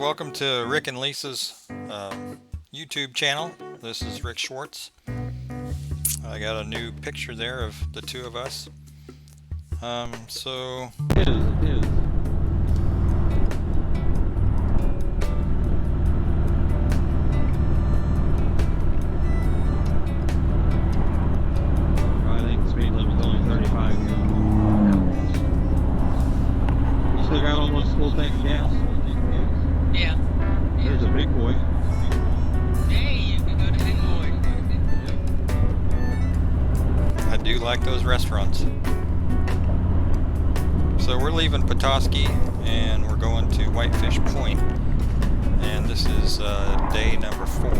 Welcome to Rick and Lisa's YouTube channel. This is Rick Schwartz. I got a new picture there of the two of us. So It is. I think the speed limit's only 35. You still got almost a full tank of gas? Yeah. There's a big boy. Hey, you can go to Big Boy. I do like those restaurants. So we're leaving Petoskey and we're going to Whitefish Point. And this is day number 4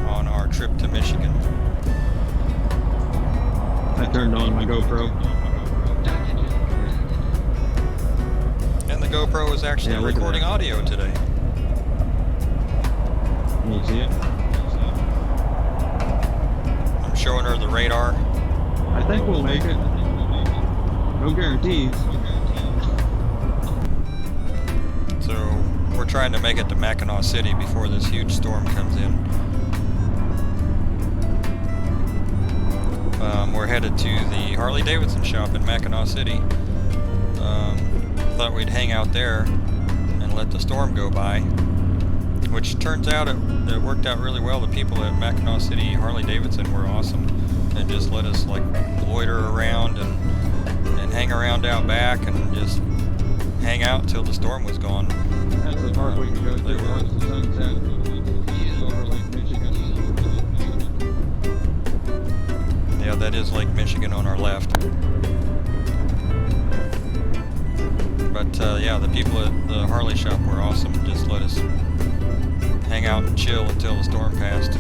on our trip to Michigan. I turned on my GoPro. And the GoPro is actually Yeah, look at recording that. audio today. Can you see it? I'm showing her the radar. I think we'll make it. No guarantees. So we're trying to make it to Mackinac City before this huge storm comes in. We're headed to the Harley Davidson shop in Mackinac City. Thought we'd hang out there and let the storm go by, which turns out it worked out really well. The people at Mackinac City Harley Davidson were awesome and just let us like loiter around and hang around out back and just hang out till the storm was gone. That's the park we can go to once the sun sets over Lake Michigan. Yeah, that is Lake Michigan on our left. But yeah, the people at the Harley shop were awesome. Just let us hang out and chill until the storm passed.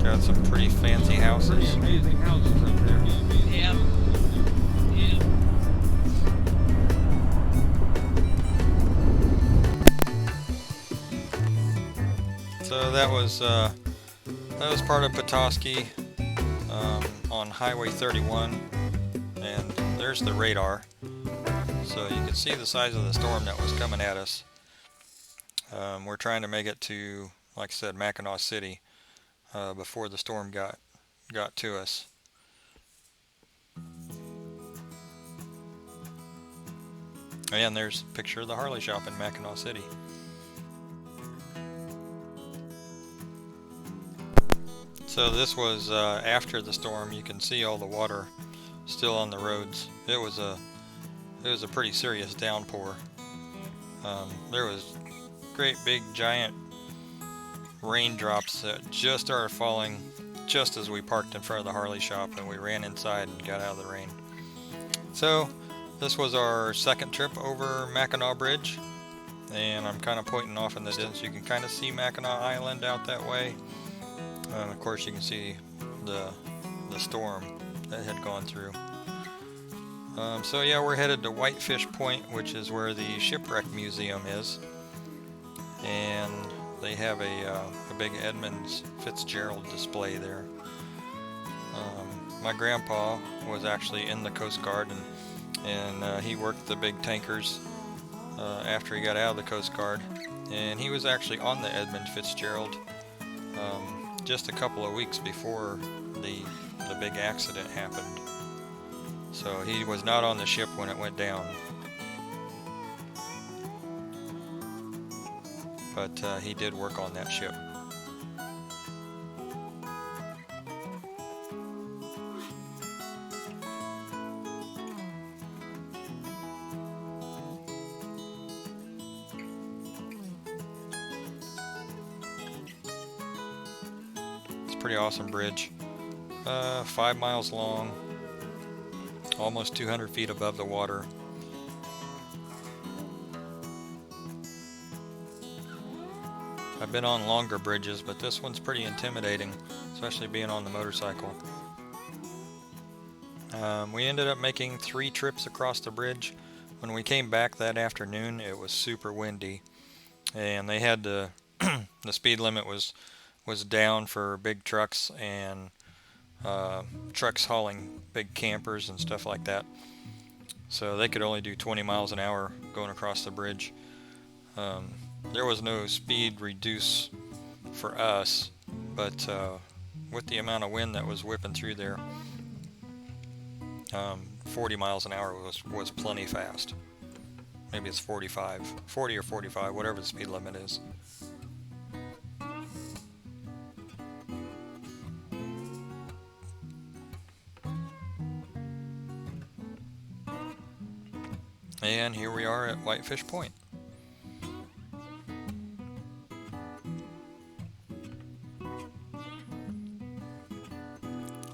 Got some pretty fancy houses. Pretty amazing houses up there. Yeah. Yeah. So that was part of Petoskey on Highway 31, and there's the radar. So you can see the size of the storm that was coming at us. We're trying to make it to, like I said, Mackinac City before the storm got to us. And there's a picture of the Harley shop in Mackinac City. So this was after the storm. You can see all the water still on the roads. It was a pretty serious downpour. There was great big giant raindrops that just started falling just as we parked in front of the Harley shop, and we ran inside and got out of the rain. So this was our second trip over Mackinac Bridge, and I'm kind of pointing off in the distance. You can kind of see Mackinac Island out that way. And of course you can see the storm that had gone through. So yeah, we're headed to Whitefish Point, which is where the Shipwreck Museum is. And they have a big Edmunds Fitzgerald display there. My grandpa was actually in the Coast Guard, and he worked the big tankers after he got out of the Coast Guard. And he was actually on the Edmund Fitzgerald just a couple of weeks before the big accident happened. So he was not on the ship when it went down. But he did work on that ship. Pretty awesome bridge. 5 miles long, almost 200 feet above the water. I've been on longer bridges, but this one's pretty intimidating, especially being on the motorcycle. We ended up making 3 trips across the bridge. When we came back that afternoon, it was super windy, and they had the the speed limit was down for big trucks and trucks hauling big campers and stuff like that. So they could only do 20 miles an hour going across the bridge. There was no speed reduce for us, but with the amount of wind that was whipping through there, 40 miles an hour was plenty fast. Maybe it's 40 or 45, whatever the speed limit is. And here we are at Whitefish Point.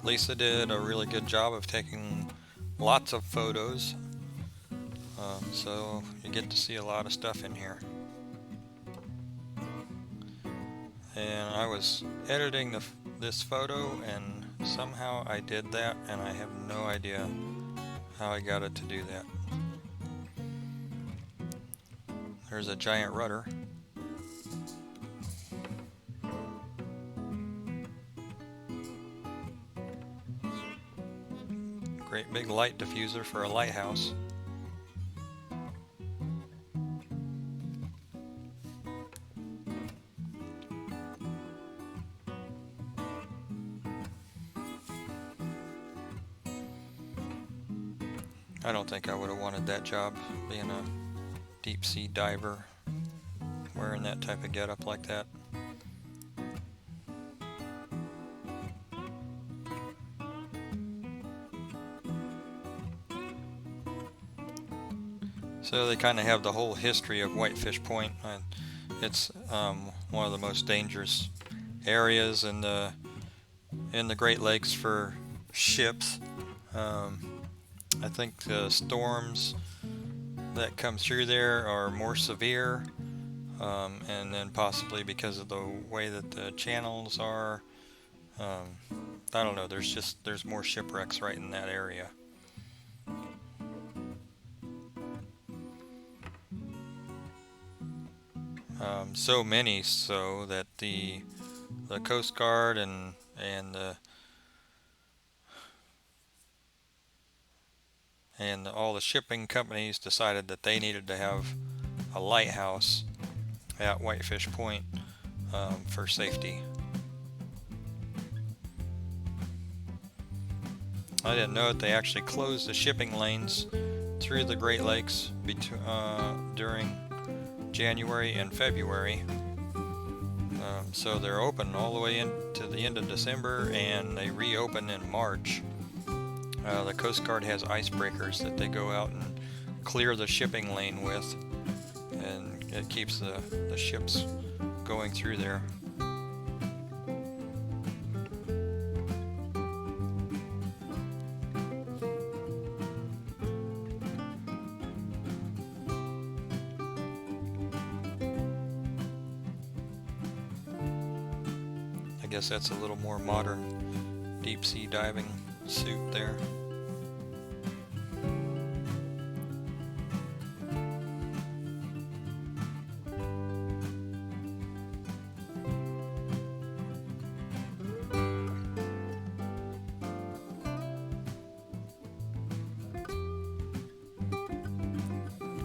Lisa did a really good job of taking lots of photos, so you get to see a lot of stuff in here. And I was editing this photo, and somehow I did that, and I have no idea how I got it to do that. There's a giant rudder. Great big light diffuser for a lighthouse. I don't think I would have wanted that job, being a deep sea diver, wearing that type of getup like that. So they kind of have the whole history of Whitefish Point. It's one of the most dangerous areas in the Great Lakes for ships. I think the storms that come through there are more severe, and then possibly because of the way that the channels are, I don't know, there's more shipwrecks right in that area. So many so that the Coast Guard and all the shipping companies decided that they needed to have a lighthouse at Whitefish Point for safety. I didn't know that they actually closed the shipping lanes through the Great Lakes during January and February. So they're open all the way into the end of December, and they reopen in March. The Coast Guard has icebreakers that they go out and clear the shipping lane with, and it keeps the ships going through there. I guess that's a little more modern deep sea diving suit there.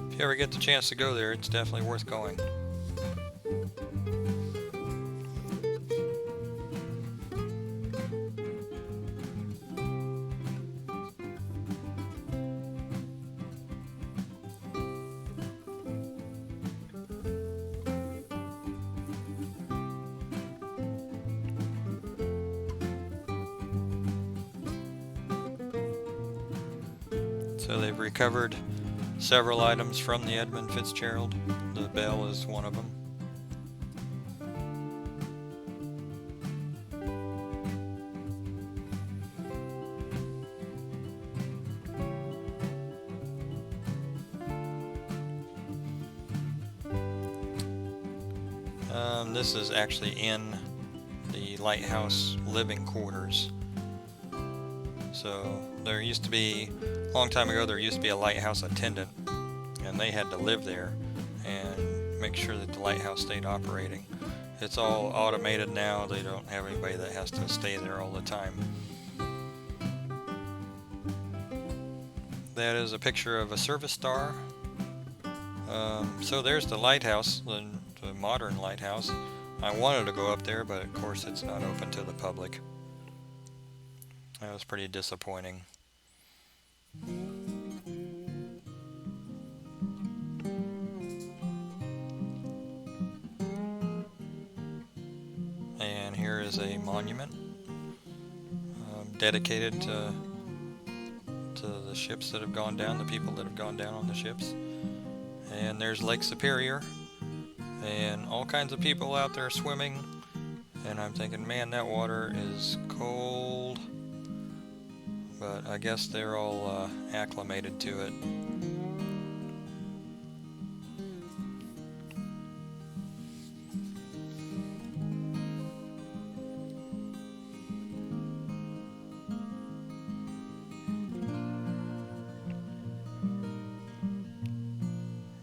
If you ever get the chance to go there, it's definitely worth going. So they've recovered several items from the Edmund Fitzgerald. The bell is one of them. This is actually in the lighthouse living quarters. So there used to be, a long time ago, there used to be a lighthouse attendant, and they had to live there and make sure that the lighthouse stayed operating. It's all automated now. They don't have anybody that has to stay there all the time. That is a picture of a service star. So there's the lighthouse, the modern lighthouse. I wanted to go up there, but of course it's not open to the public. That was pretty disappointing. And here is a monument dedicated to the ships that have gone down, the people that have gone down on the ships. And there's Lake Superior, and all kinds of people out there swimming. And I'm thinking, man, that water is cold. But I guess they're all acclimated to it.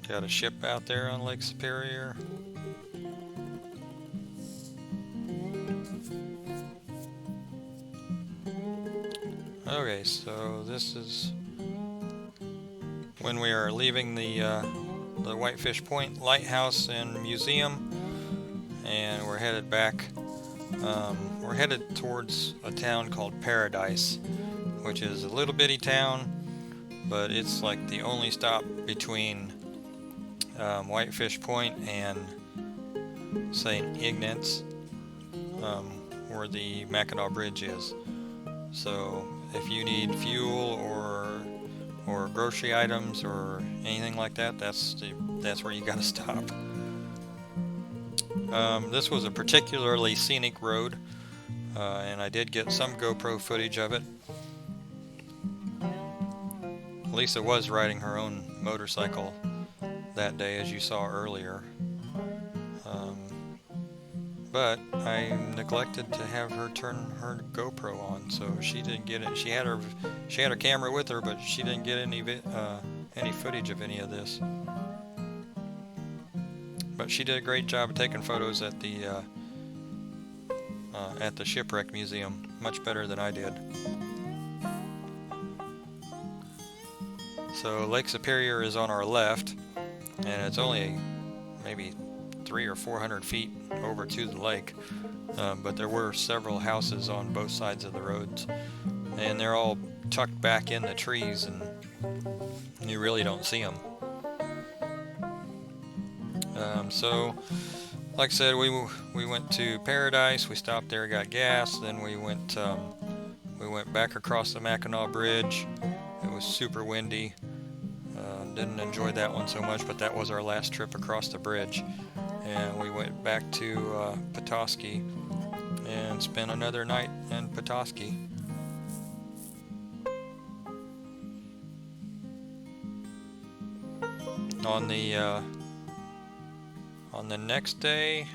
Got a ship out there on Lake Superior. Okay, so this is when we are leaving the Whitefish Point Lighthouse and Museum, and we're headed back. We're headed towards a town called Paradise, which is a little bitty town, but it's like the only stop between Whitefish Point and St. Ignatz, where the Mackinac Bridge is. So if you need fuel or grocery items or anything like that, that's where you gotta stop. This was a particularly scenic road, and I did get some GoPro footage of it. Lisa was riding her own motorcycle that day, as you saw earlier, but I neglected to have her turn her GoPro on, so she didn't get it. She had her camera with her, but she didn't get any footage of any of this. But she did a great job of taking photos at the shipwreck museum, much better than I did. So Lake Superior is on our left, and it's only maybe 300 or 400 feet over to the lake, but there were several houses on both sides of the roads, and they're all tucked back in the trees, and you really don't see them. So like I said, we went to Paradise, we stopped there, got gas, then we went back across the Mackinac Bridge. It was super windy. Didn't enjoy that one so much, but that was our last trip across the bridge. And we went back to Petoskey and spent another night in Petoskey. On the next day,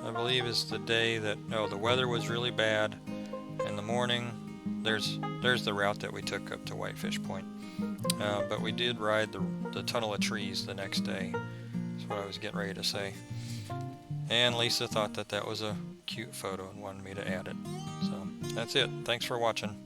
I believe is the day that the weather was really bad. In the morning, there's the route that we took up to Whitefish Point. But we did ride the tunnel of trees the next day. That's what I was getting ready to say. And Lisa thought that was a cute photo and wanted me to add it. So that's it. Thanks for watching.